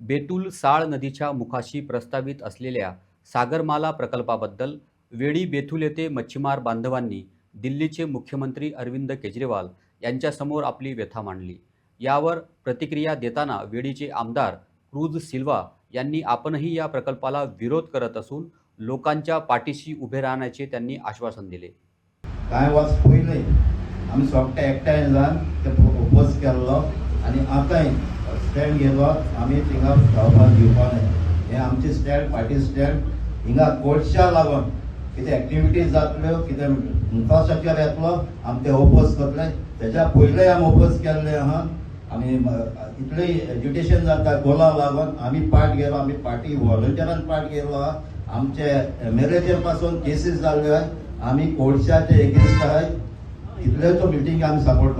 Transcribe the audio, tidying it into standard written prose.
बेतूल साळ नदीच्या मुखाशी प्रस्तावित असलेल्या सागरमाला प्रकल्पाबद्दल वेळी बेतूल येथे मच्छीमार बांधवांनी दिल्लीचे मुख्यमंत्री अरविंद केजरीवाल यांच्यासमोर आपली व्यथा मांडली। यावर प्रतिक्रिया देताना वेळीचे आमदार क्रूज सिल्वा यांनी आपणही या प्रकल्पाला विरोध करत असून लोकांच्या पाठीशी उभे राहण्याचे त्यांनी आश्वासन दिले। काय वर्स पयलीं आमी सोगटे एकठांय जावन ते ओपोज केल्लो आनी आतांय स्टँड घेतलो आमी थिंगा धांवपाक दिवपा न्हय। हें आमचें स्टँड पार्टी स्टँड हिंगा कोर्टच्या लागून कितें एक्टिविटीज जातल्यो कितें इन्फ्रास्ट्रक्चर येतलो आमी ते ओपोज करतले। तेच्या पयलींय आमी ओपोज केल्ले आहा। आमी इतलें एज्युकेशन जाता गोला लागून आमी पार्ट घेतलो, आमी पार्टी व्हॉलंटियरान पार्ट घेतलो आहा। आमचे मॅरेजर पासून केसीस जाल्ल्यो आहाय, आमी कोर्टच्या ते एगेन्स्ट आहाय। इतल्योच मिटींग आमी सपोर्ट करता।